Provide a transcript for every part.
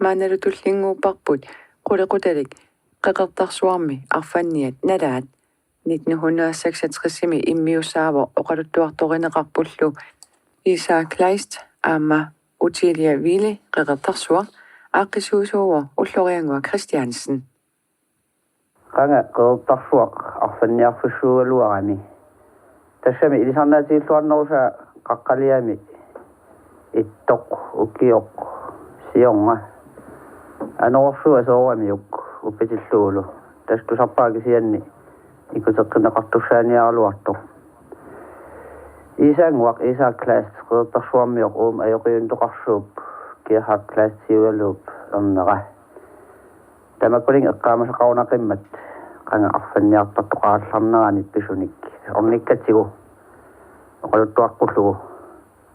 мааналутуллингууппарпут qulеqutalik qeqertarsuarmi arfanniat nalaat 1966-ими иммиусаава оқалуттуарторинеқарпуллу Isa Kleist аама Utilia Wille qeqertarsuar ааққисуусууа уллориангуа Christiansen qanga qeqertarsuaq arfanniarfussuugaluarami тассами илисарнаатииллуарнеруса qaqqaliami ittoq ukioq sionga анорсуа соорамиук уппитиллуулу тастусарпаакисианни икутеққинеқартуссааниарлуартоқ исаангуақ Isa Kleist qeqertarsuarmiоq уум аёқиунтоқарсууп Gerhard Kleist сиугалууп ернера тамаккулин эққаамасақарунақиммат qanga арфанниартартоқаалларнераанит писуник орниккатсигу оқалуттуаққуллугу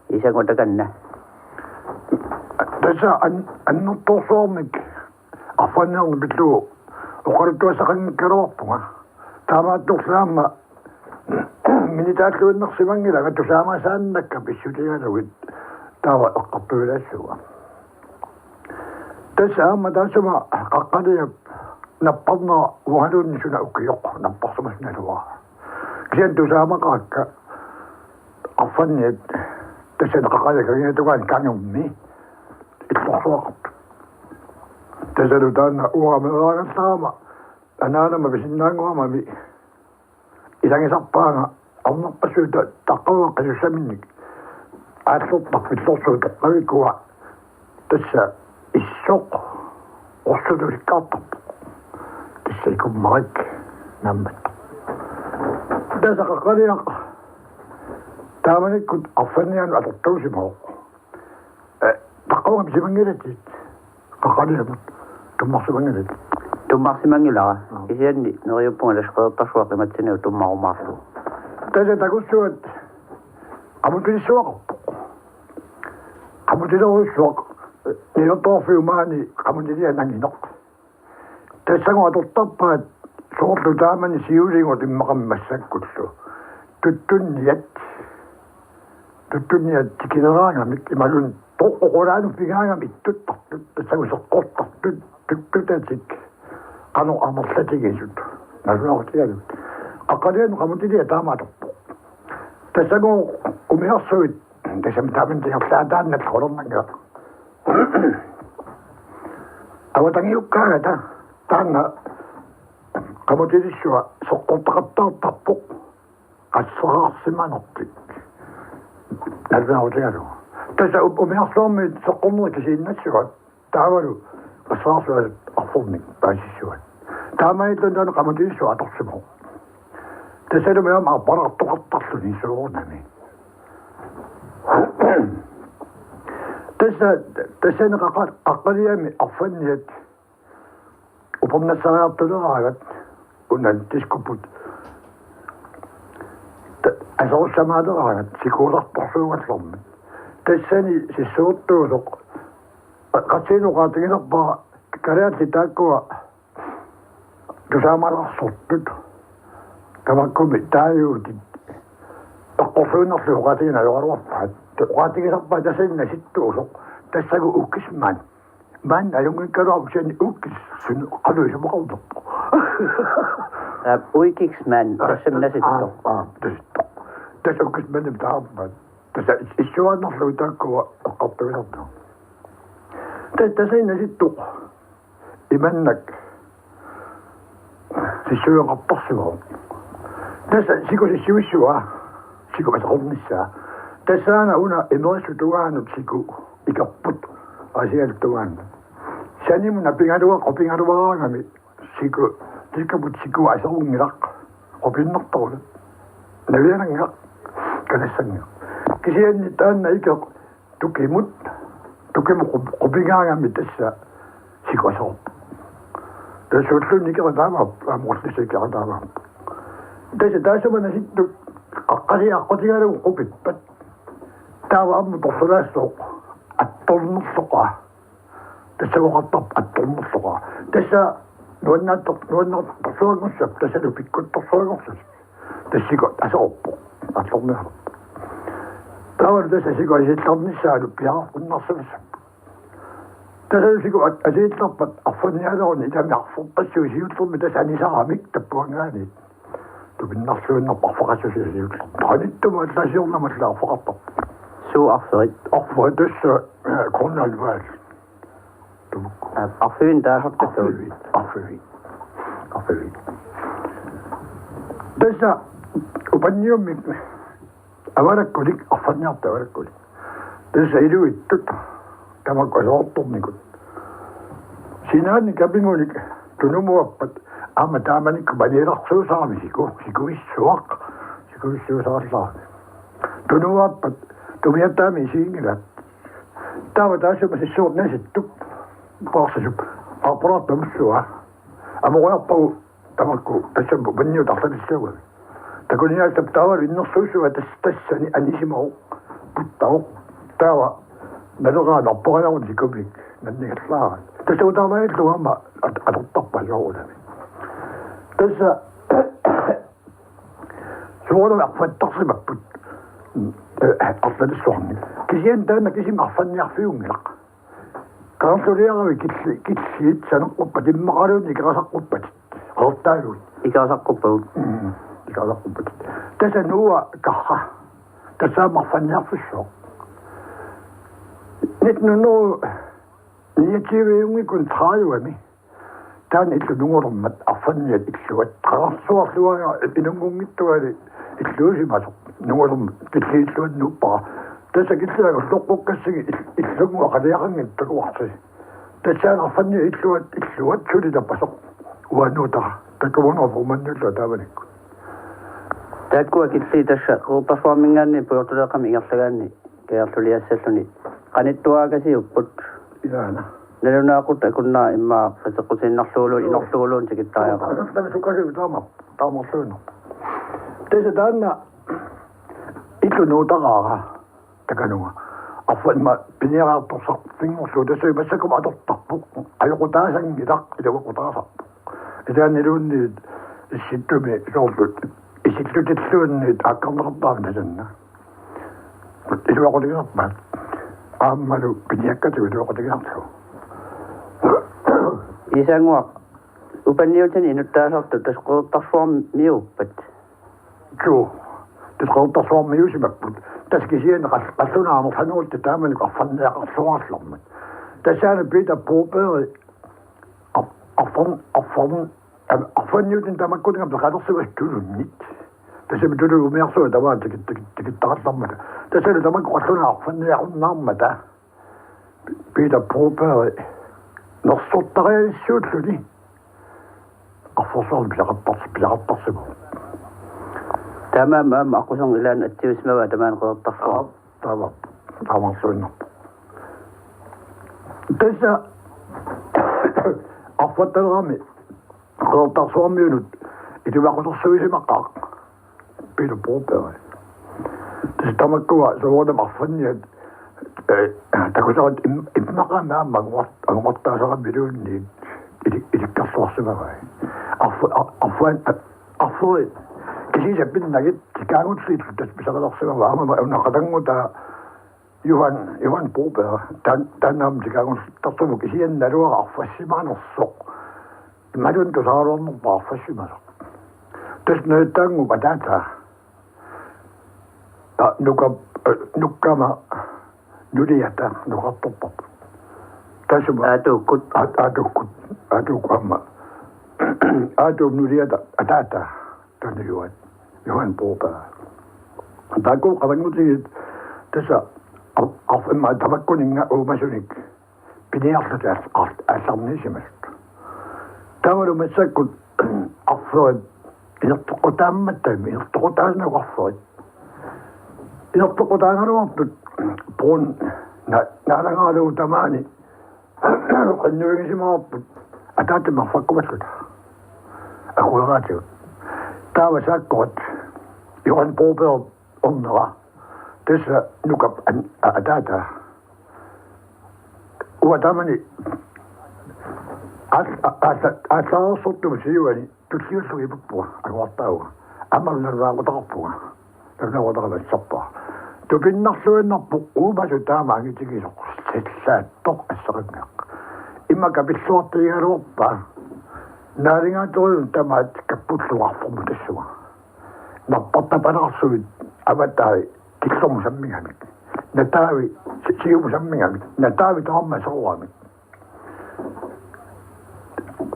исангутаканна таса аннутторсуарник арфанниарни пиллугу оқалуттуасақангкалуарпунга таамааттурсаама минитааллуиннерсимангила тусаамасааннакка писсутигалугит таава эққарпуилаассуга таса аама таасума қаққалиап наппарна уалуунни суна укиоқ наппарсумасналуа киан тусаамақаакка арфанниат тасана қақалакагиатугаан кангумми иллорсуақарт тасалутаанна уарамерагаллаама анаанама писиннаангуамами илангисарпаага арнерпассуута таққаваққисуссаминник ааллортар пиллорсуу тоққавикуа тасса иссоқ орсулуликкаартарпу тассайкуммарик наммат тасақақалиақ тааманиккут арфанниану алертуусимоо таққавам симангилатит қақалиамут туммарсимангилат туммарсимангилара исианни нериуппунгалас qeqertarsuaqimатсинау туммарумаарлу таса такуссуат амутилиссуақарпу амутилеруссуақ ниорторфиумаани амутилианангинеқ тассагуа тортарпаат соорлу таамани сиулингу тиммақаммассаккуллу туттунниат тикинераангамик ималун тоққоқулаану пигаангамик туттартут тассагусеққортартут туттутатик qanu amерлатигисут насуартигалут аққалиану қамутилиа таамааторпу тассагу умиарсуит тасам таамантиарлаатааннат холернанга аватангиуккаагата таанна qamutiliссуа соққортақаттаартарпу qassarаарсиманертик насуартигалу таса умиарсуарми соққорнерикисииннассуга таавалу qassarаарсуа арфорник паасиссуат таамаитлунтану qamutiliссуа аторсимоо тасалумиам арпараартоқартарлуни суорнами тасанеқақат аққалиами арфанниат упорнассариартулераагат унан тискупут асоруссамаалераагат сикууларпорсуугаллэрмат тассани сиссууртуусоқ qatsinуqaатигилерпара калаатли тааккуа тусаамаларсортут тамаккуми тааюутит тоққорсуунерлуqaатигина юаруарпаат тоққаатигилерпаа тасанна ситтуусоқ тассагу уккисман ман алунгиккалуарпусани уккис сун қалуисумоқарторпу уикиксман тассамнаситто тасса уккисманим таарпаат тасса иссуаннерлу тааккуа эққартуилерто тасанна ситту иманнак сиссуақарторсугоо тасса сикусиссуиссуа сикумасақорнissaa тассаана уна эмерисутугаанут сику икарпут асиалтугаана санимуна пингалуараагами сику тикапут сику асерунгилақ опиннэрторлу навиананга калассанга кисианни таанна икеқ тукимут тукиму қопигаангами тасса сику асерп тассууллунни кератаама амурлисикератаама тасса таасумана ситту аққалиаққутигалу қупиппат таава амму торсулаассоо атторнерлоқа тассагоқартарп атторнерлоқа тасса нуаннаатторсуагуссап тассалу пиккутторсуагорсус тассико асоорпо атторнерла таава тасса сико исилларниссаалу пиараққуннарсавассап tässä siku asiitlapat affannialoon itä miarsorpassiusiutlurmi tässä anisaramik tappuangaani tupinnarsuunnarparfaqassusiutlur taanittuma allasiornamatlaarfaqartar Suu afferit. affa tässä kornalvaal tumukku Affyyn tää hokkasu. affi tässä upanniummi avarakkulik affanniarta avarakkulik tässä iluittut tämä kosortornikut sinaanni kapingunik tunumuappat amma taamanikku panilarsuusaamisiku sikuissuusaarlaami tunumuappat tumiattaami siingilat taava taasumasi näsittu paarsasup aparaattomussua amoqarpau tamakku tässä panniu tartalissuwa takunialta taawal innersuusua tassani anisimu puttau tawa melora lapporalorni sikubik nannigallaara tässä utaamailluama atortarpalluurulami tässä suola affattarsimapput artalissuarni kisian taana kisim arfanniarfiungilaq kaarsuliaravi kitsiit saneqquppat immaqaluunni ikerasaqquppat hortaaluut Ikasaqqupput. ikerasaqquppat tässä nuua kahha tässä marfanniarfussuq nyt nu niativiungikun traajuami taan illunungormat arfanniat illuat qararsuarluaga inungungittuali illuusimasoq nungorm kitsiilluat nuppaa tässä kitsilaaga loqqukkassigi illungu aqaliaqangittakuarsi tässä arfanni illuat sulitappasoq uannuta takuvunorfumannulla taavanikku Takkua kitsi tässä performinganni puortuleqami ingerlagaanni kearluliassalluni qanittuaagasi upput. ilaana Nalunaaqutta kunna imma qataqqusinnarluulu inorluuluun tikittaayaqa. Tämä sukasi taamorluunno tässä taanna illunuutaqaaga takanunga affanma piniaraartorsaq fingorlu tässä imassakum atortarpuq ajoqutaasangilaq iluqutaasarpuq itaanniluunni issittumi soorlut isitlutitluunni akkarnertaamna sanna iluaqutigerpaat aammalu piniakkatu iluaqutigerlu Isanguaq upanniutan inuttaasartu tasquuttarsuarm miuppat. Joo, det rådder så med usimapput. Der skal sige en rationamer han ud til damen og fandt der rationamer. Der sagde det bedre på bedre og fandt jo den der man kunne have ret så du nyt. Der sagde du jo mere så der var det der sammen. Der sagde der man kunne rationamer fandt der navn der. Bedre på bedre. Når så der er sjovt fordi og for så bliver det så Tamam aqusong ilan attiusmawa tamaan qeertarsuar. Tamam suunna. Tässä affattelrami qeertarsuarmiunut ituaqqutorsuisimaqqaaq pilu puupeeri. Tässä tamakkua suodam affanniat takusarat immaqamaamma anguattaasaramiluunni ilikkarsuarsimagai. Affan kisi pinnagit kaangutsliit tässä pisaqalarsimaga aama unaqatanguta Johan Boberg tanam tikaangutartumu kisiannaluaqa arfassimanersoq maluntu saarornerpa arfassimasoq tas nöötaangu patata nukkama nuliata nuqartorpap tasuma atukkut atum nuliata atata tanjuat Johan Boberg taku qatangutit tässä afimma tabakkuninga uumasunik piniarlutas asarnisimast tamalu massakut affuat inertoqutaammattami inertoqutaasnaquarfuat inertoqutaangaluartut puun naalangaalu tamaani qannuingisimaarput ataatimmarfakkumalluta aqueraatigut taava saakkuat Johan Boberg onnera tässä nukap atata uatamani asaasortum siuani tutsiussuipuppua aquartauga ammarnerraaqutaqarpuga narnaaqutaqavassarpaa tupinnarluinnarpu uumasu taamaangitigisoq saattoq assaqanngaq Ima kapisuartigaluarpa. Naalingaatoru tamaat kappulluarformu tassua. Nappattapanarsuit avatai killormusammingamik. Nataavi siumusammingamik. Nataavi taamma soruamik.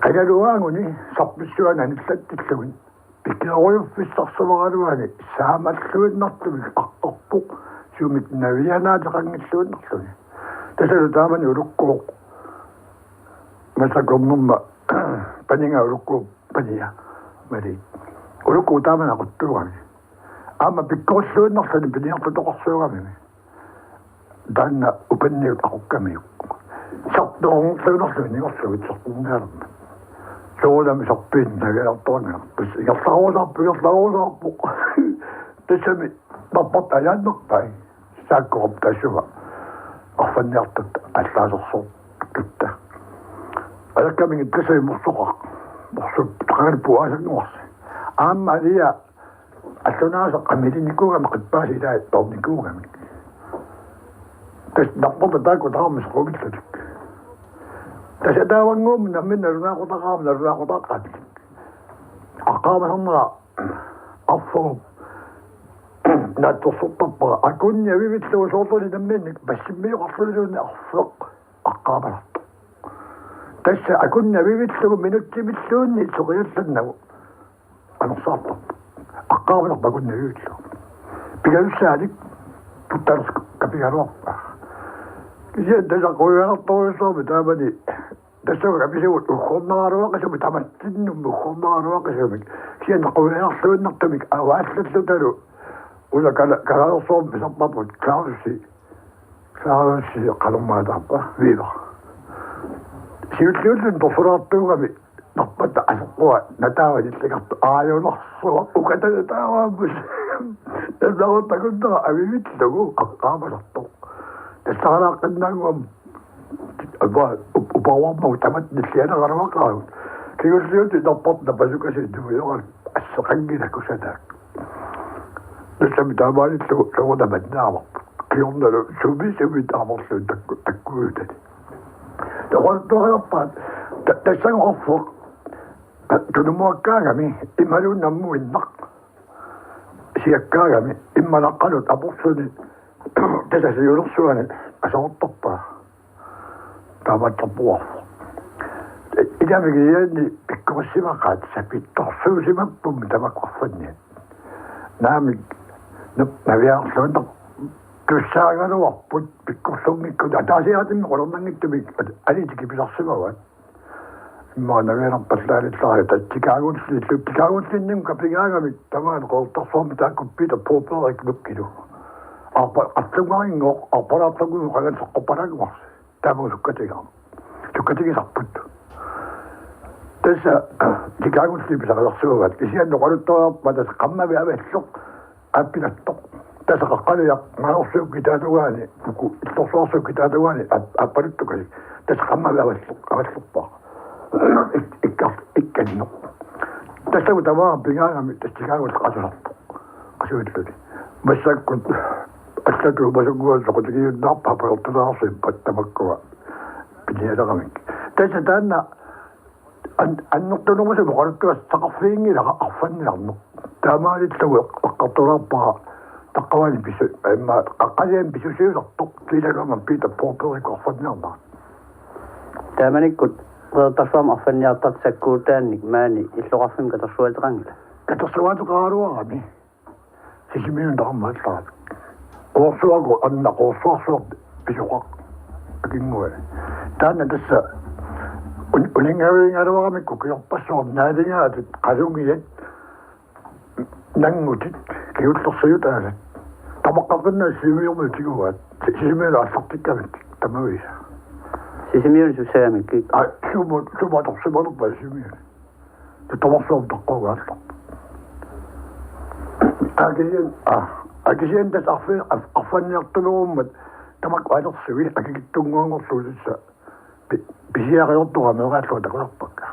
Qajaluaanguni sarpissuana nillattillugun. Pikkioruyuffissarsuvaraaluani saamalluinnartumik aqqorpuq suumik navianaataqangilluinnarluni. Tasalu taamani ulukkuuq masakornumma paninga ulukkuuq pania mali. Ulukkuuq taamana quttuugami. Ama pikkorluinnarluni piniartutoqorsuugami. Danna upanniut aqukkamiuk. Sartorngerluinnarluni ngorluit sartorngeerma. Soodami sorpin nagelartornga. Igerlaruusarpu. Tassami nappartajaannerpai. Saakkorp tassuva. Arfanniartut allaasersoor tutta. Alakkamingit tasai mursuqaq. Mursuq taqalpuaasagnuarsi. Aamma alia аллунааса qamilinikugami qippaasi ilaa tornikugami. Tas napporta taakku taarmis quvillalik. Tasadawanguum namminna lunaaqutaqaam nalunaaqutaqat. Aqaamasarnera arforup naattorsortarpara akunnia vivillugu soortuni namminnik passimmiuqarlulisuunni arfeq aqqaamasartu. Tassa akunnia vivillugu minuttimilluunni soqiallannagu anersaartarpu. Aqqaamasarpa akunnia vivillugu. Pigalussaalik tuttaarus kapigaluarpa. Kisian tasaquigalartoruissuarmi taamani tassaga pisivut ukhorneraruaqasumi tamattinnum ukhorneraruaqasumik kisian naquigalarluinnartumik avaallallu ula kalalersuarmi pisarpaput Klausi qalummaataarpa viiva siulliullun torsulaartuugami narpata aseqqua nataavanillagartu aajunarsuga ukatanataavaammus nasaruttakunnera avivitlugu aqqaamasartoq тассагалааққиннаагуам упауармау тамат ниллианераруақарагут кигуллиути нарпортна пасукаси туйорал ассеқангилакусатаак тассами таамаалиллугу согунаманнаавар киорналу сумисумит аамарлуун таккуутати тоқортуарпаат тассагоорфоқ тунумуаккаагами ималууннармуиннақ сиаккаагами имманаққалут апорсуни tässä se juursuani asottoppa tavattoppua ikävikin jäni pikkumassima katsa pitto suusimappu mitä mä kohfanni näämi no mä vielä sanoin kyssäägän loppu pikkusummikko taas jäätin koronnangittumik älitikin pisassima vai mä oon vielä pasläänit laajata tikaagun sinnin kapigaagamit tämän kolta suomita kun pitä puopella knukkidu atsungaingo aparaatsagun qagan soqqoparagmas tamu sukkatiga sapput tassa tikaagun slipisaqalersuugat kisian noqaluttoorpatas qammavi avalluq appinattoq tassa qaqqaliaq ngaorsuukkitaatugaani puku illorsuarsuukkitaatugaani appaluttukasi tassa qammavi avalluqpaa ikkanno tassa utamaa pingaangami tassa tikaagun qasulartoq qasuulluni massakkut Astaku masukkuun soqutigiin naappaapalortunaarsin pattamakkua pinialaramik. Tässä tänna annortunugusu moqaluttuas taqarfiingilaqa arfanniarnu. Taamaalitlugu eqqartulaarpaa taqqavani pisu imma qaqqalian pisusiulertoq kiilaluaman piita porperikku arfanniarnaa. Taamanikkut tassuam arfanniartat sakkuutaannik maani illuqarfim katarsualteqangila. Katarsualteqaaluarami. Sisimiun taammaallaa. Qorsuago anna qorsuarsuaq pisuqaq akinguwe taanna tassa uningaruingaruaramikku kiorpassuar naalingaatut qalungiat nangutit kiullersiutaasat tamaqqarpunna simiormu tiguat simiora allartikkamit tamavisa sisimiun sussaamikki suma torsimalupa simior tamarsuam taqqogaalla Akisian tas affanniartuluummat tamak alersuil akikittunguangorluutissa pisiariortuqa takularpakka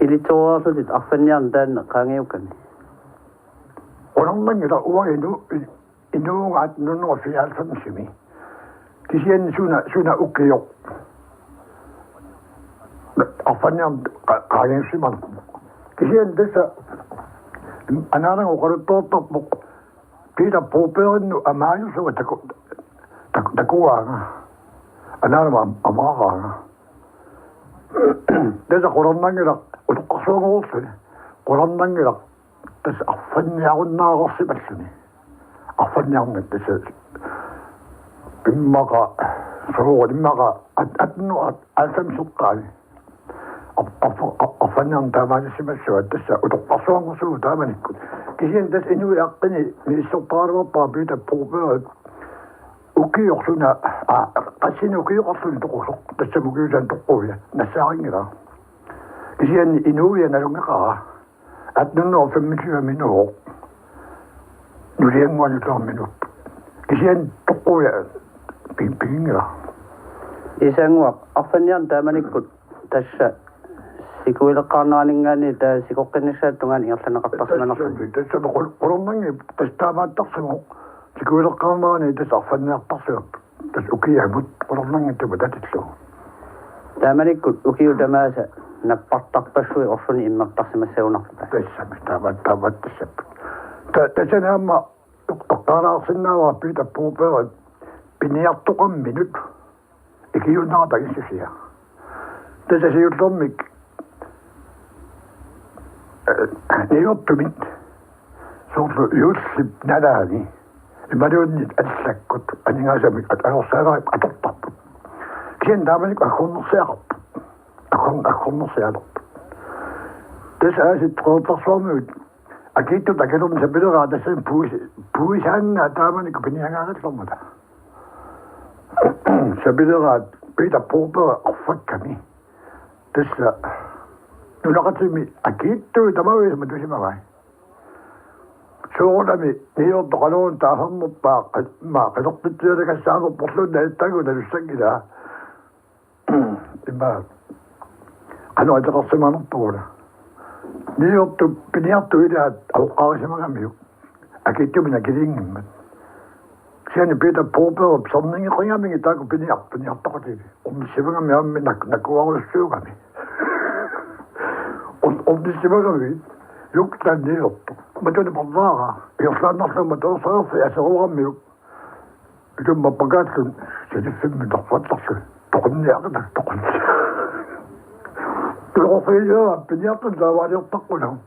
ilitsoruarsutit arfanniarn taanne qaangiukkami onarnangila uaginu inuungaat nunnuga fiaalsamsimi Kisian suna ukiyok. Afanyam kageng siman. Kisian desa anarang ukarutotop mo pita poperin no amayo so takuwa nga. Anarang amaka nga. Desa koronangirak utukasong olsa. Koronangirak desa afanyakon na ako si Batsuni. Afanyakon desa imaka so imaka at no at sam sukkali. Afanyang tama si Batsuni desa utukasong so tama nikot. Kisian desa inu yakni ni soparo pa bita poperin ukiyok suna kasi ukiyok suna tukosok desa mugisan tukoya nasangirang. Kisian inuwi na lang ka at nung 25 minuto nuriang mo nito minut. Kisian tukoya pingpingira. Isang wak afanyang tama nikot desa sikuila kananingani desa sikokinisa tungan ingat na kapasman ako. Desa kurang nangi desa tama taksimo sikuila kanani desa afanyang taksimo desa ukiyabut kurang nangi ito badatitlo. Tama nikot ukiyo damasa napaktakpasui osun immaktaksimaseunak. Desa tamat desa. Desa nama karasin nawa pita puperin piniyaktukan minut. Ikiyo na katagin siya. Desa siyo tomik niyoptumit. So yusip nadani. Imadun nit atlakot. Ani nga sabi at ano sarap atotap. Kien daman ko akong sarap. Akong sarap. Desa si trotasomut. Akito takelom sa bilora desa puisan na daman ko pinihangangat lang mo da. Sa bilora pita popa afat kami. Desa nung nakatimi akito tamawi sa madusi mawai. So kami niyo takanon tahang mo pa makadoktit yun kasama poslo dahil tayo na lusang ila. Diba? Ano at ako sa manong pura. Niyo to piniyap to ila at awakaw sa mga miyo. Akito minagiringin man. Siya ni Peter Popper of something ko nga mga itago piniyap ako dito. Siya nga may nakuha ko siya kami. Siya kami yuktan niyo. Madyo na pagvaka. Yung sana sa matosaf, sa uwam yuk. Ito mapagat ko. Siya di film dapat siya. Tukon niya ako nagtukon siya. Pero ko kaya, piniyatan dawa niyang tako lang.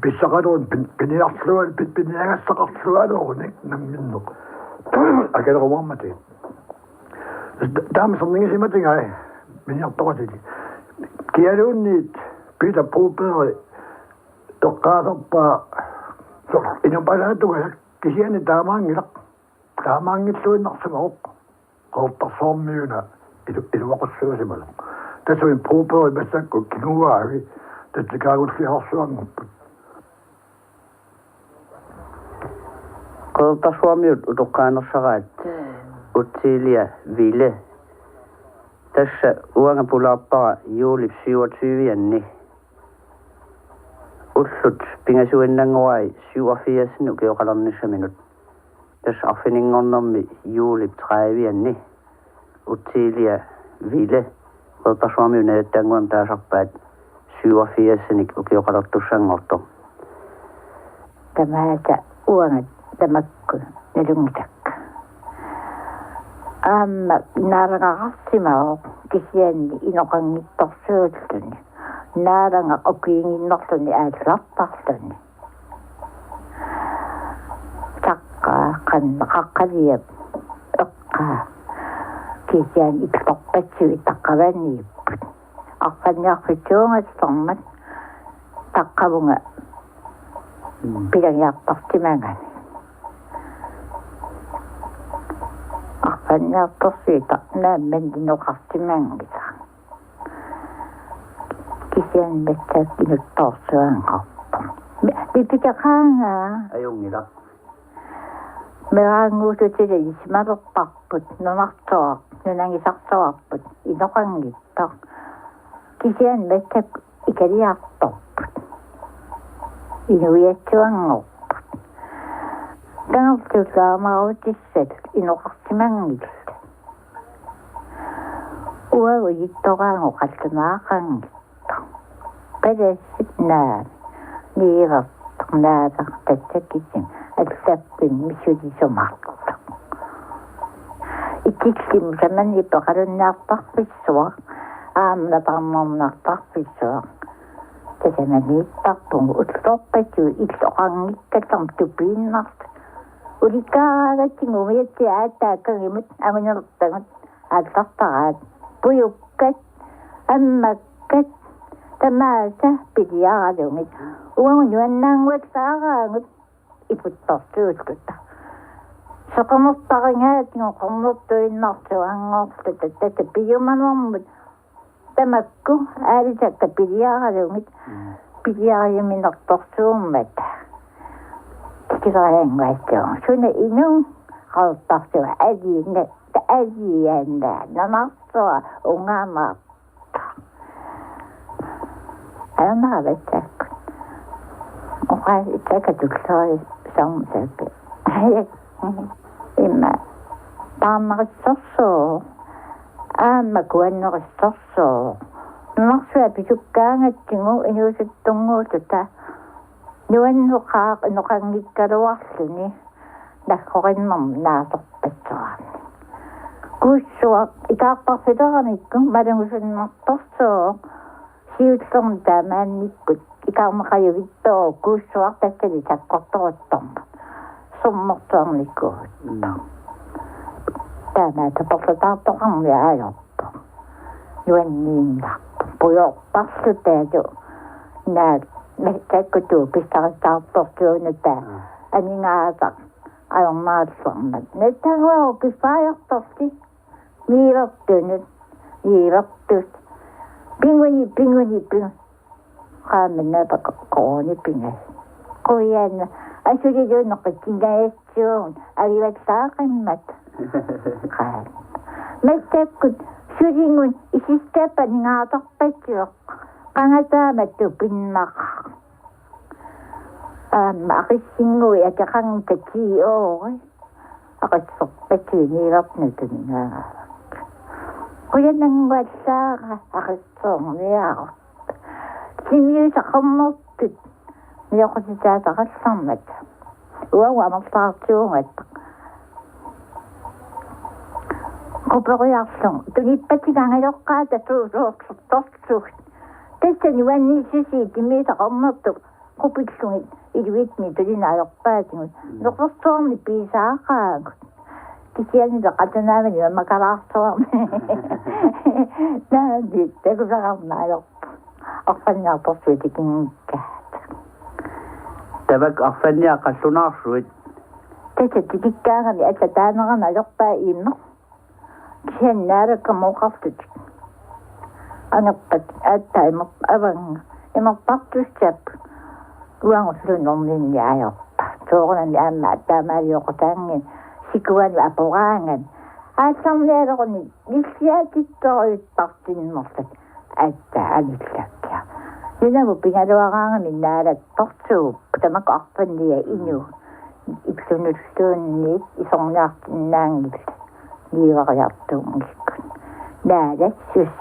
Bisa ka doon, piniyangas sa kaksuan ako, nang minok. Agad ako mga mati. Dami sa mga si mati nga eh. Piniyatan ko sige. Kaya doon ni Peter Popper, tukasok pa, inyong pala ito kaya, kasi yan ni tamang ilak. Tamang ito yung nakasangok. Kung pasom yun na, inuwa ko siya si Malong. Tapos yung Popper, basta ko kinuha, tapos nagkagod siya ako siya. Kung paswam yun, utukano sakat, Utilia, Ville. Tässä uanga pulapaa juulip siuat syviänni. Ussut pingasuen nangwai siua fias nuke okalanissa minut. Tässä affiningonnommi juulip träiviänni. Utilia Ville. Kota suomi näyttää nguan pääsakpäät siua fiasni uke okalattu sangotto. Tämä uanga tämäkkö nelungtakka. Narangaqarsimaa kisianni inoqanngittorsuulluni naaranga okiinginnorluni aallarparluni taqqaa qannaqaqqaliap eqqaa kisian ittorpatsui taqqavaniipput arfanniarfituungatormat taqqavunga pilangiartortimangani arfanniartorsiita naamman dinoqartimangita kisian mettak inuttorsuanqarpun lipitaqaanga Ayungila. meranguututile ismalerparput nunartoa nunangisartoarput inoqanngittor kisian mettak ikaliartorput inuiatsuanngorput Kangaltuusaamarutisset inoqartimangit. Uagu yittoqaangu qallumaaqangitto. Qadassit naa niivertaq tatsakisim allappin misulisumarto. Ikiksim samani paqalunnaartarpissua aamnatarnernertarpissua. Tasamaniittarpungu ullorpatu illoqangikkattarm tupiinnart. Ulikaagattingu miatsi aattaakangimut angunertangut аллартараат пуюккат аммаккат тамааса пилиаралунгит уангу нуаннаангуат саараангут ипуттартууллута соқамортарингаатингу қорнертуиннартуангоорлута тата пиуманормут тамакку аалисакка пилиаралунгит пилиариуминертортууммат тикилаангуаттуу суна инун қалтартуа алиинна Azienda, namasto, ungama. Ana vetek. Okai iteka tuksoi samsepe. Imma taamarissorso. Aamma kuannerissorso. Nuarsua pisukkaangattingu inuusuttunguututa. Nuannuqaaq inuqangikkaluarluni. Nakkorinnerm naasorpatsuarni. Kuussuaq ikaarparfileranikku malungusunnertorsuo siullorm taamaannikkut ikaarmaqajuvittuo kuussuaq tassali sakkortoruttorma summortuarnikkuut taamaataporlutaartoqarmi aalorpo nuanniinnaarpo puyorparlutaatu naat takkuttuu pissarittaartortuunata aningaasaq ayornaalluarmat nattangua kifaajartorti niivertunut niivertut pinguni qaamannapa qooni pingas qoyaanna asuriluunneqattingaassuun agivatsaaqimmat qaan mattakkut suringun isistapa ningaartarpatsuoq qangataamattu pinnaqa aqissingui ataqangta tiiori aqassorpatsuuniilertnutungaa quyananguallaaqa aqissoorniaaqu simiusaqammortut miоqutitaataqallarmat uagu amerlaartuungat quperiarlung tunippatigangajoqqaata tuusuorsortorsuut tassani uannisusi timiusaqammortuk qupillungit iluitni tulinaajorpaatingut noqortuarni piisaaqaagut kisiani qatanaamani makalaartuarni naadi takusaqarnaajorpa orfanniartorsuutikinkkaat tabak orfannia qallunaarsuit tassa tikikkaangami atlataaneranajorpaa iimmer kisiannaaraka muuqartut anerpat aattaimmer avanga imerpartussap uanguslunorninniajorpa tuoqunani aamma attaamaaliоqutaangin sikuani apuraangan aassarnialequni nilsiaatittoruittartinnerlat aattaanillakkia yunamu pingaluaraangami naalattorsuup tamak arpannia inu ipsunulluunniit isorniartinnaangil niivariartuungikku naalassus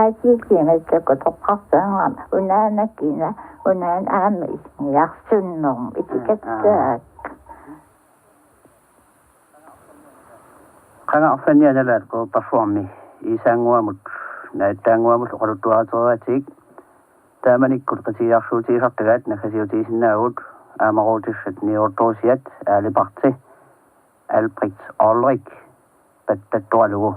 aasiikiimassakku toqqarsaangama unaanakina unaan aamma isniarsunnorm itikatsaak qana orfannia nalaat qoortarsuarmi iisaanguamut naattaanguamut oqaluttuarateriatik taamanikkut qisiiarsuutiisartagaat nakhasiutiisinnaagut aamaruutissat niortorsiat aaliparti Albrecht Ulrich pattattualugu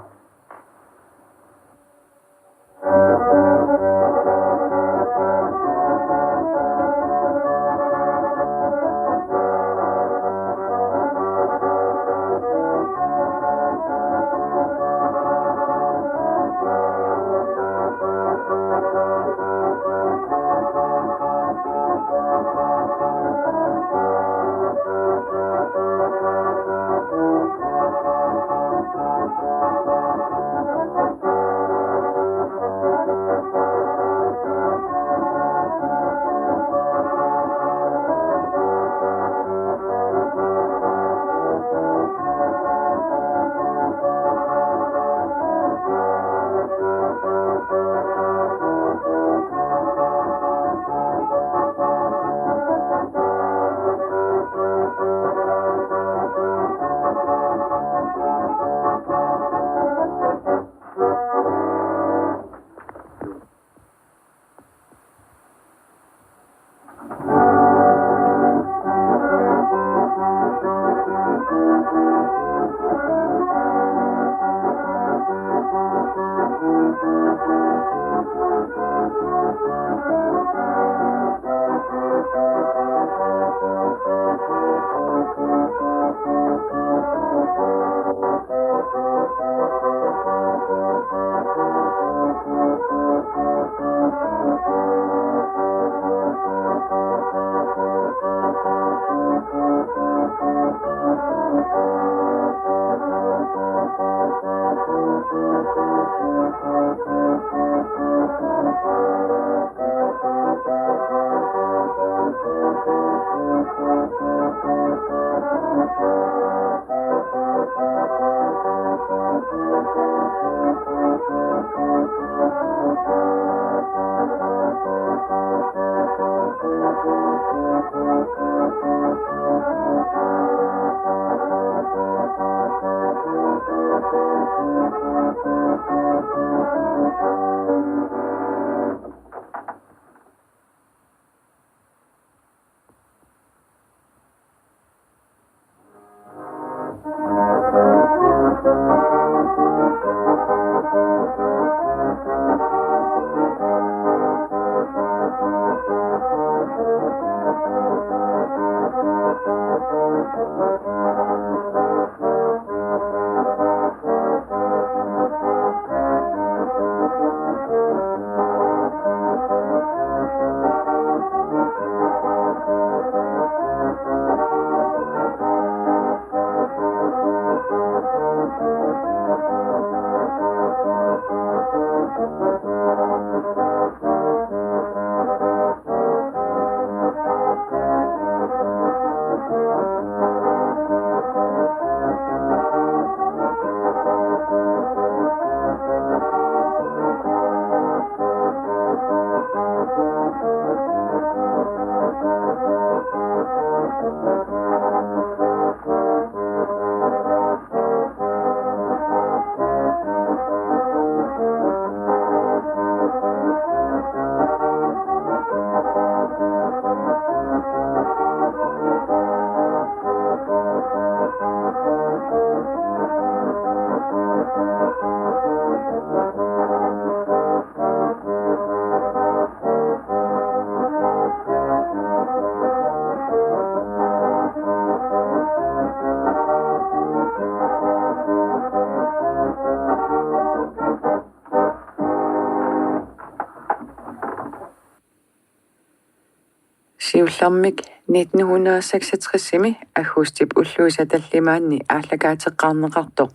Siullarmik 1966-imi аггустип уллуисаталлимаанни ааллакаатеққарнеқартоқ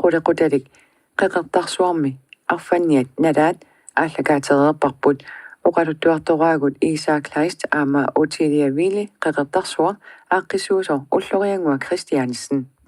қулеқуталик қеқертарсуарми арфанниат налаат ааллакаатереқарпут оқалуттуартоқаагут Isa Kleist аама Ottilia Wille қеқертарсуа ааққисуусо уллориангуа Christiansen